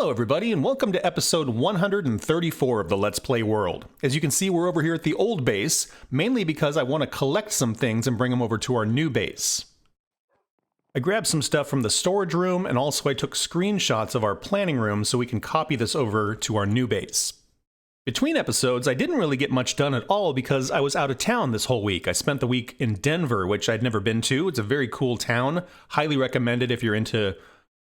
Hello everybody and welcome to episode 134 of the Let's Play World. As you can see, we're over here at the old base, mainly because I want to collect some things and bring them over to our new base. I grabbed some stuff from the storage room and also I took screenshots of our planning room so we can copy this over to our new base. Between episodes, I didn't really get much done at all because I was out of town this whole week. I spent the week in Denver, which I'd never been to. It's a very cool town. Highly recommended if you're into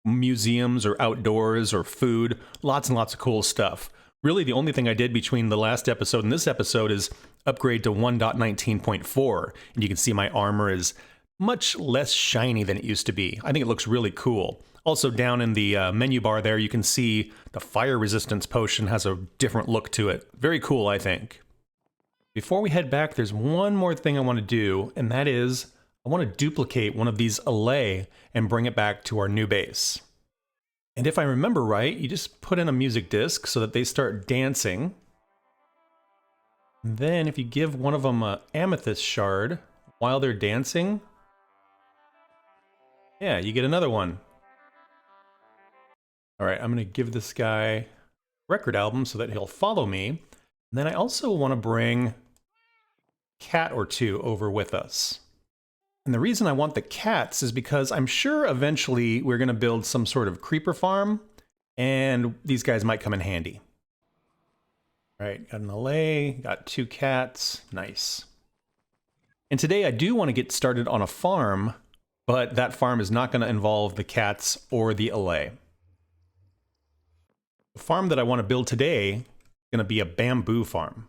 museums or outdoors or food. Lots and lots of cool stuff. Really, the only thing I did between the last episode and this episode is upgrade to 1.19.4. And you can see my armor is much less shiny than it used to be. I think it looks really cool. Also, down in the menu bar there, you can see the fire resistance potion has a different look to it. Very cool, I think. Before we head back, there's one more thing I want to do, and that is I want to duplicate one of these Allay and bring it back to our new base. And if I remember right, you just put in a music disc so that they start dancing. And then if you give one of them an amethyst shard while they're dancing, yeah, you get another one. All right, I'm going to give this guy a record album so that he'll follow me. And then I also want to bring a cat or two over with us. And the reason I want the cats is because I'm sure eventually we're going to build some sort of creeper farm, and these guys might come in handy. All right, got an Allay, got two cats, nice. And today I do want to get started on a farm, but that farm is not going to involve the cats or the Allay. The farm that I want to build today is going to be a bamboo farm.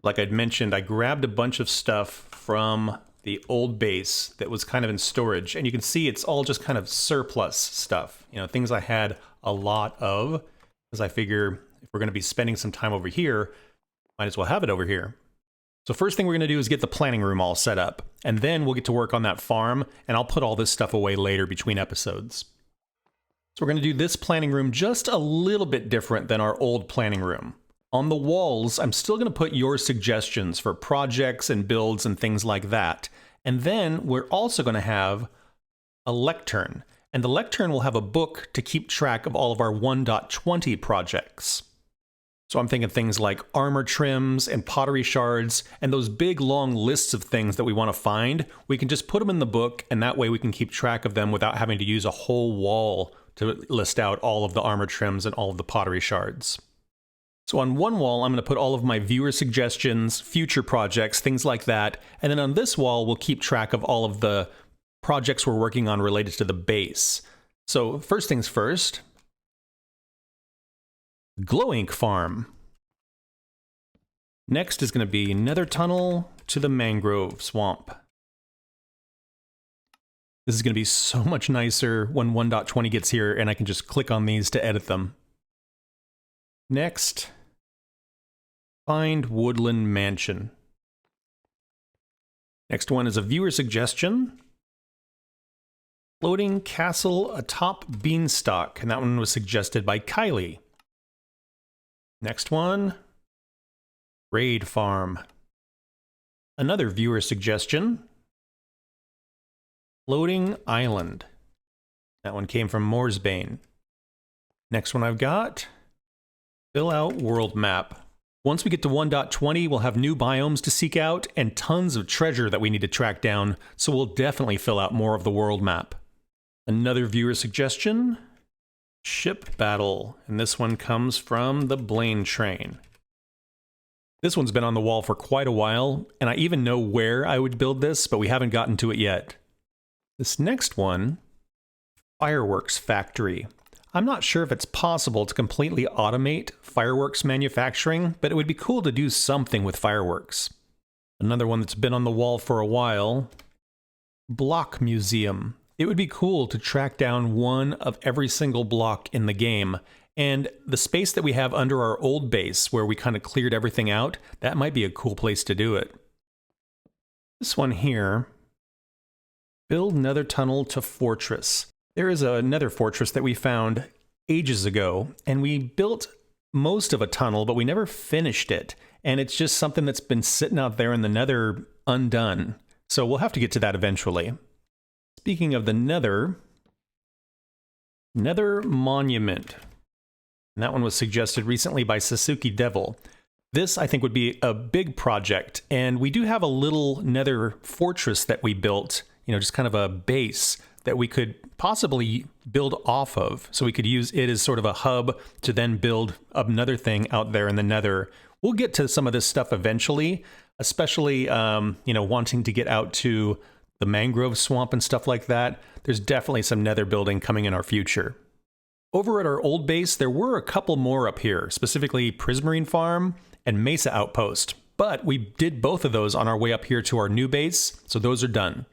Like I'd mentioned, I grabbed a bunch of stuff from the old base that was kind of in storage, and you can see it's all just kind of surplus stuff. You know, things I had a lot of, because I figure if we're going to be spending some time over here, might as well have it over here. So first thing we're going to do is get the planning room all set up, and then we'll get to work on that farm, and I'll put all this stuff away later between episodes. So we're going to do this planning room just a little bit different than our old planning room. On the walls, I'm still going to put your suggestions for projects and builds and things like that. And then we're also going to have a lectern. And the lectern will have a book to keep track of all of our 1.20 projects. So I'm thinking things like armor trims and pottery shards and those big long lists of things that we want to find. We can just put them in the book, and that way we can keep track of them without having to use a whole wall to list out all of the armor trims and all of the pottery shards. So on one wall, I'm going to put all of my viewer suggestions, future projects, things like that. And then on this wall, we'll keep track of all of the projects we're working on related to the base. So first things first, Glow Ink Farm. Next is going to be Nether Tunnel to the Mangrove Swamp. This is going to be so much nicer when 1.20 gets here and I can just click on these to edit them. Next, Find Woodland Mansion. Next one is a viewer suggestion. Floating Castle atop Beanstalk, and that one was suggested by Kylie. Next one, Raid Farm. Another viewer suggestion. Floating Island. That one came from Moorsbane. Next one I've got, Fill Out World Map. Once we get to 1.20, we'll have new biomes to seek out and tons of treasure that we need to track down, so we'll definitely fill out more of the world map. Another viewer suggestion, Ship Battle, and this one comes from the Blaine Train. This one's been on the wall for quite a while, and I even know where I would build this, but we haven't gotten to it yet. This next one, Fireworks Factory. I'm not sure if it's possible to completely automate fireworks manufacturing, but it would be cool to do something with fireworks. Another one that's been on the wall for a while, Block Museum. It would be cool to track down one of every single block in the game, and the space that we have under our old base where we kind of cleared everything out, that might be a cool place to do it. This one here, Build Nether Tunnel to Fortress. There is a nether fortress that we found ages ago, and we built most of a tunnel, but we never finished it. And it's just something that's been sitting out there in the nether undone. So we'll have to get to that eventually. Speaking of the nether, Nether Monument. And that one was suggested recently by Sasuke Devil. This, I think, would be a big project, and we do have a little nether fortress that we built, just kind of a base that we could possibly build off of. So we could use it as sort of a hub to then build another thing out there in the nether. We'll get to some of this stuff eventually, especially, wanting to get out to the mangrove swamp and stuff like that. There's definitely some nether building coming in our future. Over at our old base, there were a couple more up here, specifically Prismarine Farm and Mesa Outpost. But we did both of those on our way up here to our new base, so those are done.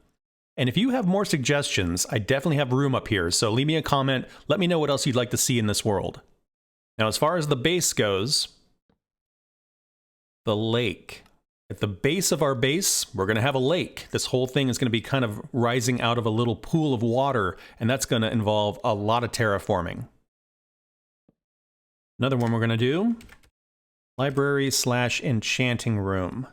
And if you have more suggestions, I definitely have room up here, so leave me a comment, let me know what else you'd like to see in this world. Now, as far as the base goes, the lake. At the base of our base, we're going to have a lake. This whole thing is going to be kind of rising out of a little pool of water, and that's going to involve a lot of terraforming. Another one we're going to do, library/enchanting room.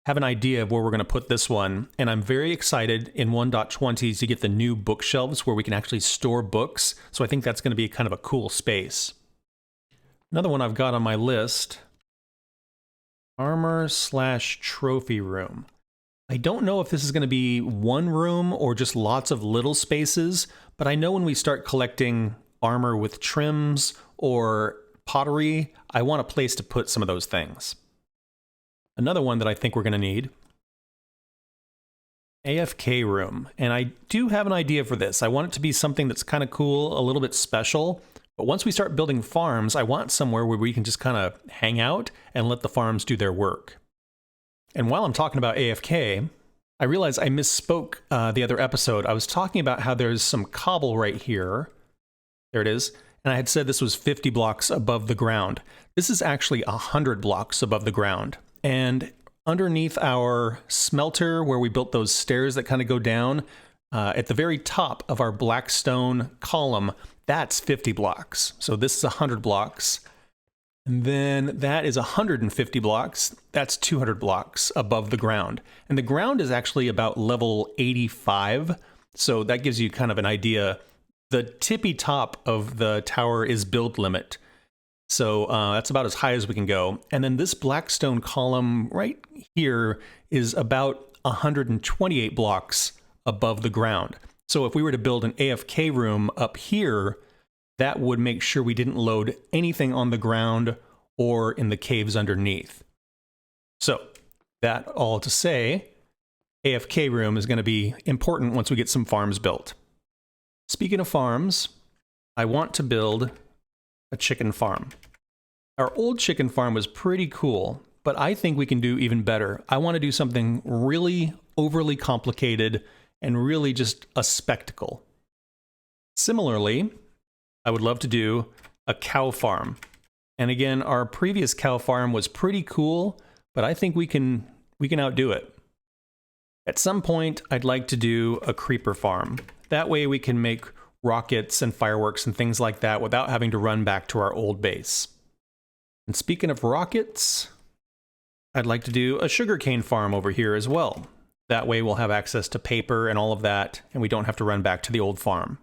Have an idea of where we're going to put this one, and I'm very excited in 1.20 to get the new bookshelves where we can actually store books, so I think that's going to be kind of a cool space. Another one I've got on my list, armor/trophy room. I don't know if this is going to be one room or just lots of little spaces, but I know when we start collecting armor with trims or pottery, I want a place to put some of those things. Another one that I think we're going to need, AFK room. And I do have an idea for this. I want it to be something that's kind of cool, a little bit special. But once we start building farms, I want somewhere where we can just kind of hang out and let the farms do their work. And while I'm talking about AFK, I realize I misspoke the other episode. I was talking about how there's some cobble right here. There it is. And I had said this was 50 blocks above the ground. This is actually 100 blocks above the ground. And underneath our smelter, where we built those stairs that kind of go down, at the very top of our black stone column, that's 50 blocks. So this is 100 blocks. And then that is 150 blocks. That's 200 blocks above the ground. And the ground is actually about level 85. So that gives you kind of an idea. The tippy top of the tower is build limit. So that's about as high as we can go. And then this black stone column right here is about 128 blocks above the ground. So if we were to build an AFK room up here, that would make sure we didn't load anything on the ground or in the caves underneath. So that all to say, AFK room is going to be important once we get some farms built. Speaking of farms, I want to build a chicken farm. Our old chicken farm was pretty cool, but I think we can do even better. I want to do something really overly complicated and really just a spectacle. Similarly, I would love to do a cow farm. And again, our previous cow farm was pretty cool, but I think we can outdo it. At some point, I'd like to do a creeper farm. That way we can make rockets and fireworks and things like that without having to run back to our old base. And speaking of rockets, I'd like to do a sugarcane farm over here as well. That way we'll have access to paper and all of that, and we don't have to run back to the old farm.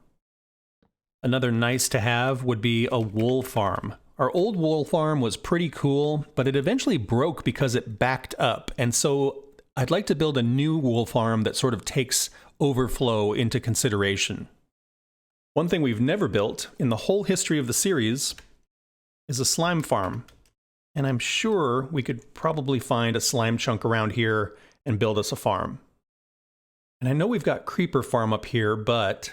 Another nice to have would be a wool farm. Our old wool farm was pretty cool, but it eventually broke because it backed up. And so I'd like to build a new wool farm that sort of takes overflow into consideration. One thing we've never built in the whole history of the series is a slime farm. And I'm sure we could probably find a slime chunk around here and build us a farm. And I know we've got creeper farm up here, but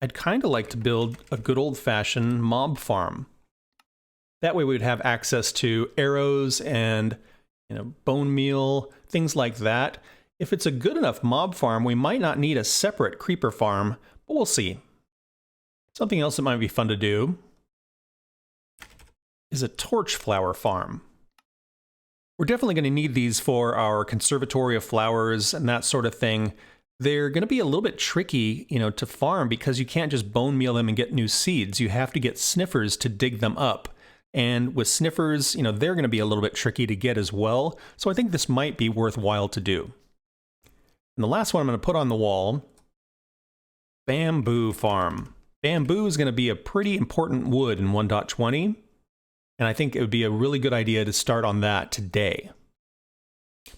I'd kind of like to build a good old-fashioned mob farm. That way we'd have access to arrows and bone meal, things like that. If it's a good enough mob farm, we might not need a separate creeper farm, but we'll see. Something else that might be fun to do is a torch flower farm. We're definitely going to need these for our conservatory of flowers and that sort of thing. They're going to be a little bit tricky, to farm because you can't just bone meal them and get new seeds. You have to get sniffers to dig them up. And with sniffers, they're going to be a little bit tricky to get as well. So I think this might be worthwhile to do. And the last one I'm going to put on the wall, bamboo farm. Bamboo is going to be a pretty important wood in 1.20, and I think it would be a really good idea to start on that today.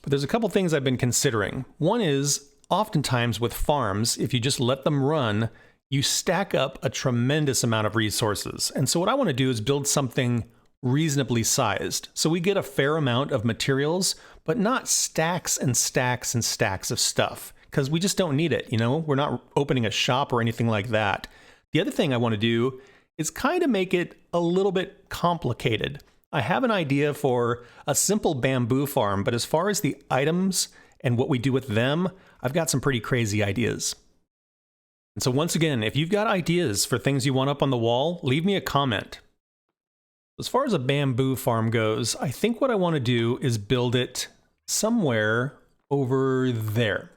But there's a couple things I've been considering. One is, oftentimes with farms, if you just let them run, you stack up a tremendous amount of resources. And so what I want to do is build something reasonably sized. So we get a fair amount of materials, but not stacks and stacks and stacks of stuff, because we just don't need it, you know? We're not opening a shop or anything like that. The other thing I want to do is kind of make it a little bit complicated. I have an idea for a simple bamboo farm, but as far as the items and what we do with them, I've got some pretty crazy ideas. And so once again, if you've got ideas for things you want up on the wall, leave me a comment. As far as a bamboo farm goes, I think what I want to do is build it somewhere over there.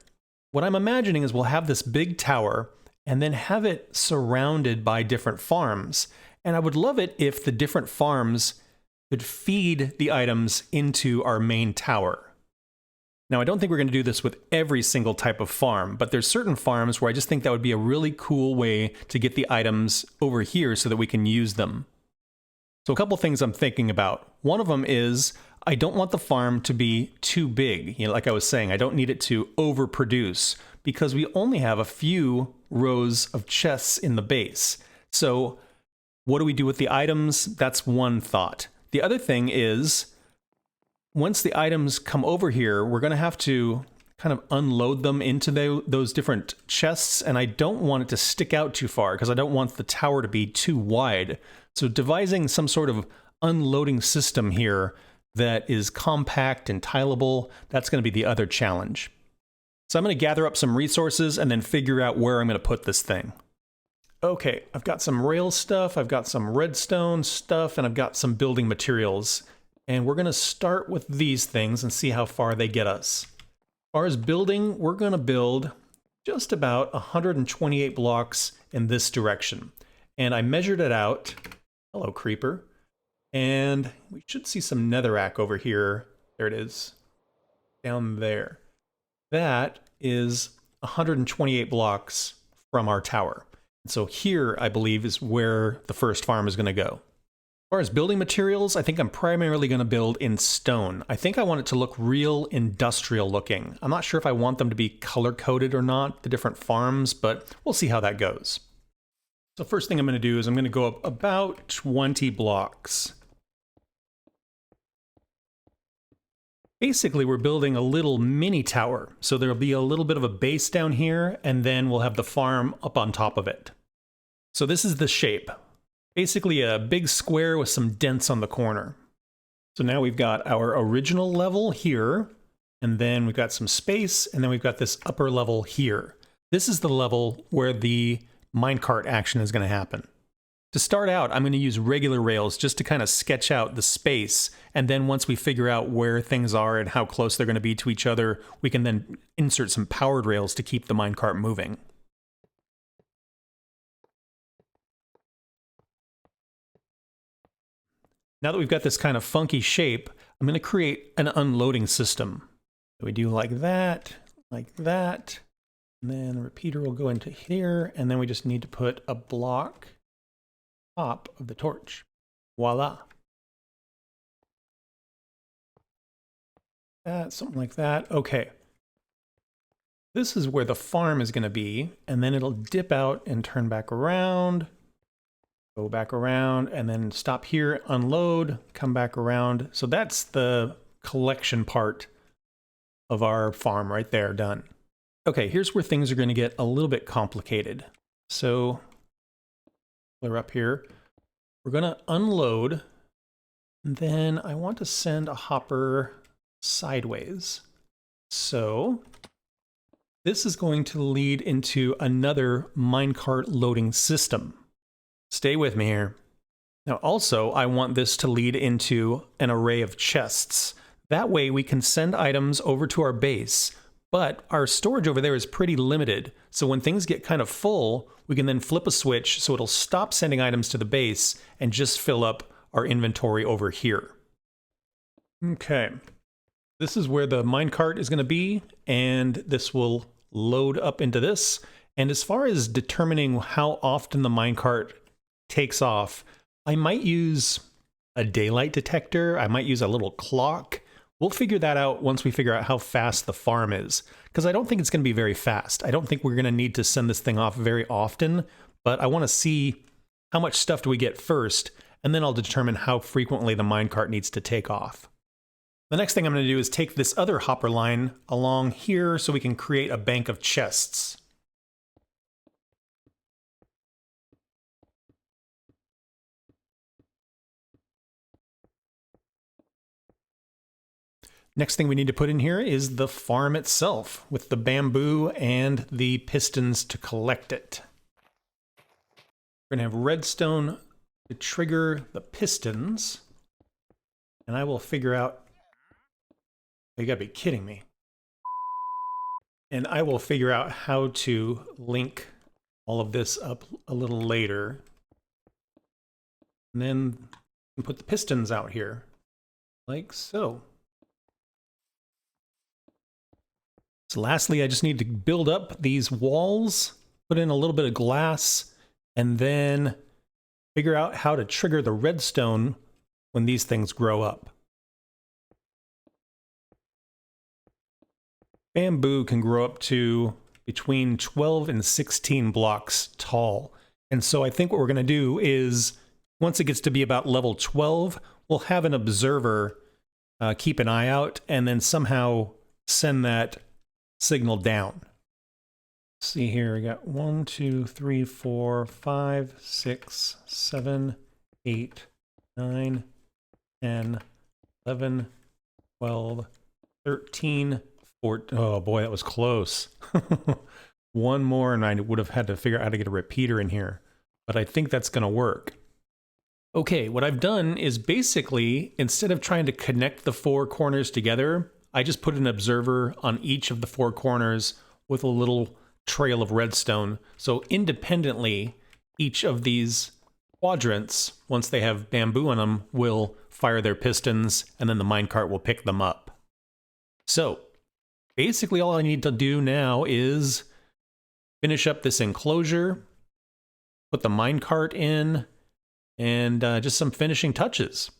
What I'm imagining is we'll have this big tower and then have it surrounded by different farms. And I would love it if the different farms could feed the items into our main tower. Now, I don't think we're going to do this with every single type of farm, but there's certain farms where I just think that would be a really cool way to get the items over here so that we can use them. So a couple things I'm thinking about. One of them is I don't want the farm to be too big. You know, like I was saying, I don't need it to overproduce because we only have a few rows of chests in the base. So what do we do with the items? That's one thought. The other thing is, once the items come over here, we're going to have to kind of unload them into those different chests, and I don't want it to stick out too far because I don't want the tower to be too wide. So devising some sort of unloading system here that is compact and tileable, that's going to be the other challenge. So I'm going to gather up some resources and then figure out where I'm going to put this thing. Okay, I've got some rail stuff, I've got some redstone stuff, and I've got some building materials. And we're going to start with these things and see how far they get us. As far as building, we're going to build just about 128 blocks in this direction. And I measured it out. Hello, creeper. And we should see some netherrack over here. There it is. Down there. That is 128 blocks from our tower. And so here, I believe, is where the first farm is going to go. As far as building materials, I think I'm primarily going to build in stone. I think I want it to look real industrial looking. I'm not sure if I want them to be color-coded or not, the different farms, but we'll see how that goes. So first thing I'm going to do is I'm going to go up about 20 blocks. Basically, we're building a little mini tower. So there'll be a little bit of a base down here, and then we'll have the farm up on top of it. So this is the shape. Basically a big square with some dents on the corner. So now we've got our original level here, and then we've got some space, and then we've got this upper level here. This is the level where the minecart action is going to happen. To start out, I'm going to use regular rails just to kind of sketch out the space, and then once we figure out where things are and how close they're going to be to each other, we can then insert some powered rails to keep the minecart moving. Now that we've got this kind of funky shape, I'm going to create an unloading system. So we do like that, and then the repeater will go into here, and then we just need to put a block top of the torch. Voila. Something like that. Okay. This is where the farm is going to be, and then it'll dip out and turn back around. Go back around and then stop here, unload, come back around. So that's the collection part of our farm right there, done. Okay, here's where things are going to get a little bit complicated. So we're up here. We're going to unload. And then I want to send a hopper sideways. So this is going to lead into another minecart loading system. Stay with me here. Now also, I want this to lead into an array of chests. That way we can send items over to our base, but our storage over there is pretty limited. So when things get kind of full, we can then flip a switch so it'll stop sending items to the base and just fill up our inventory over here. Okay. This is where the minecart is going to be, and this will load up into this. And as far as determining how often the minecart takes off, I might use a daylight detector. I might use a little clock. We'll figure that out once we figure out how fast the farm is, because I don't think it's going to be very fast. I don't think we're going to need to send this thing off very often, but I want to see how much stuff do we get first, and then I'll determine how frequently the minecart needs to take off. The next thing I'm going to do is take this other hopper line along here so we can create a bank of chests. Next thing we need to put in here is the farm itself, with the bamboo and the pistons to collect it. We're going to have redstone to trigger the pistons, and I will figure out... You gotta be kidding me. And I will figure out how to link all of this up a little later. And then put the pistons out here, like so. So lastly, I just need to build up these walls, put in a little bit of glass, and then figure out how to trigger the redstone when these things grow up. Bamboo can grow up to between 12 and 16 blocks tall. And so I think what we're going to do is, once it gets to be about level 12, we'll have an observer keep an eye out and then somehow send that signal down. Let's see here, we got 1, 2, 3, 4, 5, 6, 7, 8, 9, 10, 11, 12, 13, 14. Oh boy, that was close. One more and I would have had to figure out how to get a repeater in here. But I think that's going to work. Okay, what I've done is basically, instead of trying to connect the 4 corners together, I just put an observer on each of the 4 corners with a little trail of redstone. So independently, each of these quadrants, once they have bamboo on them, will fire their pistons, and then the minecart will pick them up. So basically all I need to do now is finish up this enclosure, put the minecart in, and just some finishing touches.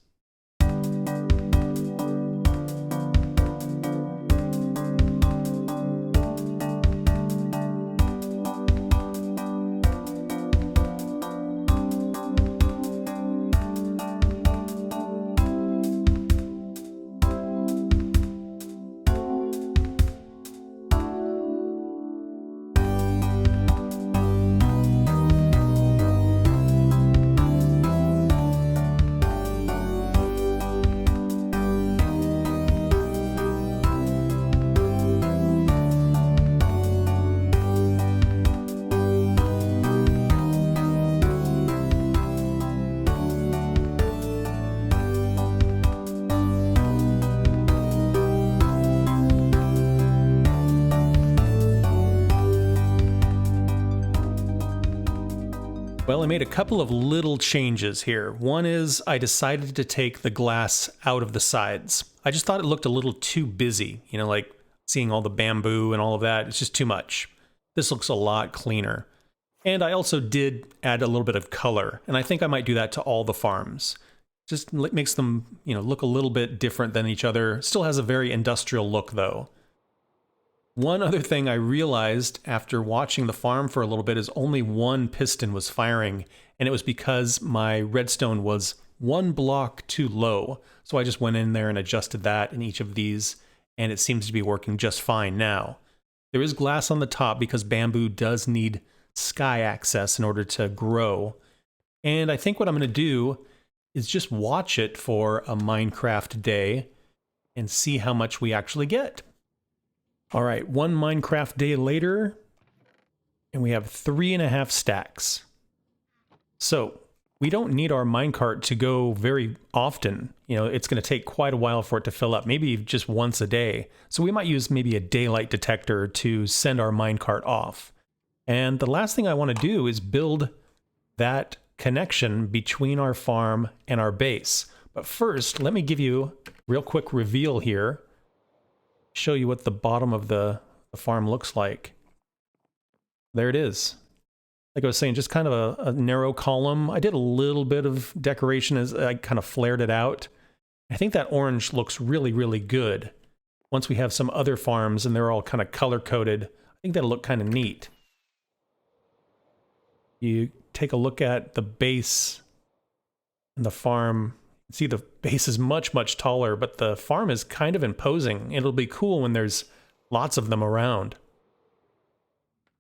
Well, I made a couple of little changes here. One is I decided to take the glass out of the sides. I just thought it looked a little too busy, you know, like seeing all the bamboo and all of that. It's just too much. This looks a lot cleaner. And I also did add a little bit of color, and I think I might do that to all the farms. Just makes them, you know, look a little bit different than each other. Still has a very industrial look, though. One other thing I realized after watching the farm for a little bit is only one piston was firing, and it was because my redstone was 1 block too low. So I just went in there and adjusted that in each of these, and it seems to be working just fine now. There is glass on the top because bamboo does need sky access in order to grow. And I think what I'm going to do is just watch it for a Minecraft day and see how much we actually get. All right, 1 Minecraft day later, and we have 3.5 stacks. So we don't need our minecart to go very often. You know, it's going to take quite a while for it to fill up, maybe just once a day. So we might use maybe a daylight detector to send our minecart off. And the last thing I want to do is build that connection between our farm and our base. But first, let me give you a real quick reveal here. Show you what the bottom of the farm looks like. There it is. Like I was saying, just kind of a narrow column. I did a little bit of decoration as I kind of flared it out. I think that orange looks really, really good. Once we have some other farms and they're all kind of color-coded, I think that'll look kind of neat. You take a look at the base and the farm. See, the base is much, much taller, but the farm is kind of imposing. It'll be cool when there's lots of them around.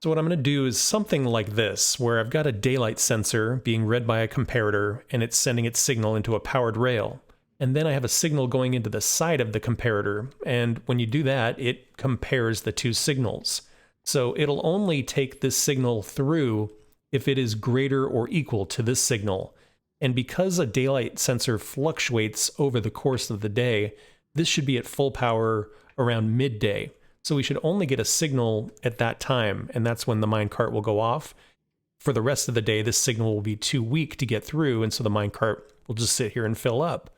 So what I'm going to do is something like this, where I've got a daylight sensor being read by a comparator, and it's sending its signal into a powered rail. And then I have a signal going into the side of the comparator, and when you do that, it compares the two signals. So it'll only take this signal through if it is greater or equal to this signal. And because a daylight sensor fluctuates over the course of the day, this should be at full power around midday. So we should only get a signal at that time, and that's when the minecart will go off. For the rest of the day, this signal will be too weak to get through, and so the minecart will just sit here and fill up.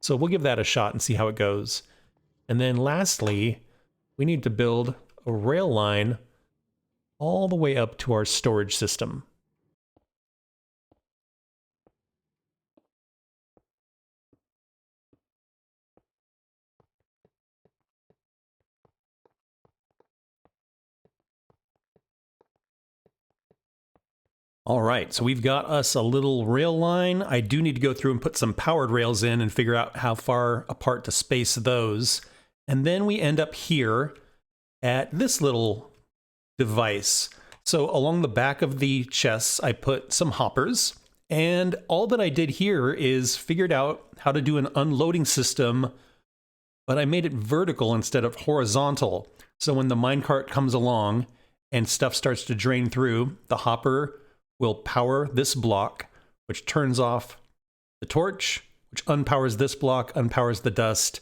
So we'll give that a shot and see how it goes. And then lastly, we need to build a rail line all the way up to our storage system. All right, so we've got us a little rail line. I do need to go through and put some powered rails in and figure out how far apart to space those. And then we end up here at this little device. So along the back of the chests, I put some hoppers. And all that I did here is figured out how to do an unloading system, but I made it vertical instead of horizontal. So when the minecart comes along and stuff starts to drain through, the hopper will power this block, which turns off the torch, which unpowers this block, unpowers the dust,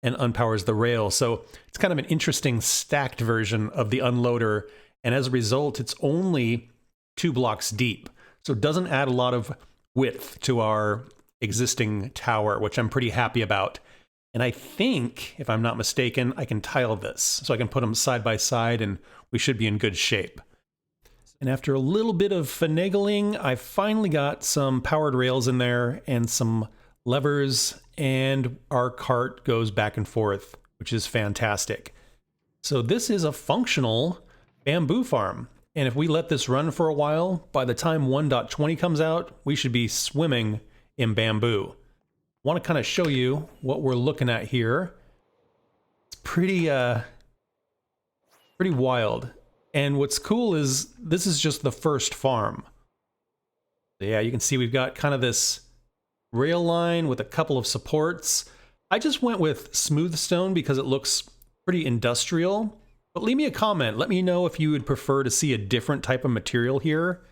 and unpowers the rail. So it's kind of an interesting stacked version of the unloader, and as a result, it's only 2 blocks deep. So it doesn't add a lot of width to our existing tower, which I'm pretty happy about. And I think, if I'm not mistaken, I can tile this. So I can put them side by side, and we should be in good shape. And after a little bit of finagling, I finally got some powered rails in there and some levers, and our cart goes back and forth, which is fantastic. So this is a functional bamboo farm. And if we let this run for a while, by the time 1.20 comes out, we should be swimming in bamboo. I want to kind of show you what we're looking at here. It's pretty wild. And what's cool is this is just the first farm. So yeah, you can see we've got kind of this rail line with a couple of supports. I just went with smooth stone because it looks pretty industrial. But leave me a comment. Let me know if you would prefer to see a different type of material here.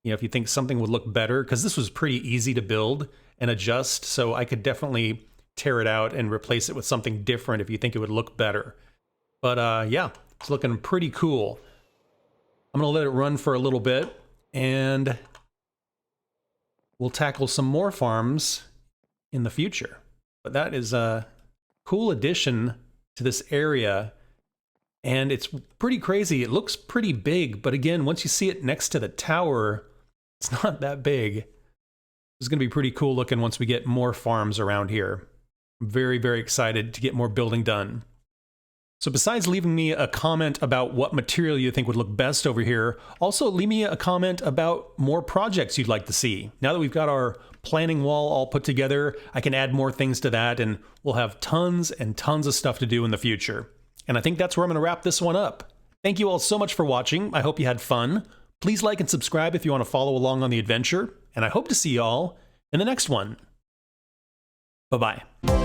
You know, if you think something would look better, because this was pretty easy to build and adjust. So I could definitely tear it out and replace it with something different if you think it would look better. But yeah, it's looking pretty cool. I'm going to let it run for a little bit, and we'll tackle some more farms in the future. But that is a cool addition to this area, and it's pretty crazy. It looks pretty big, but again, once you see it next to the tower, it's not that big. It's going to be pretty cool looking once we get more farms around here. I'm very, very excited to get more building done. So besides leaving me a comment about what material you think would look best over here, also leave me a comment about more projects you'd like to see. Now that we've got our planning wall all put together, I can add more things to that, and we'll have tons and tons of stuff to do in the future. And I think that's where I'm going to wrap this one up. Thank you all so much for watching. I hope you had fun. Please like and subscribe if you want to follow along on the adventure, and I hope to see y'all in the next one. Bye-bye.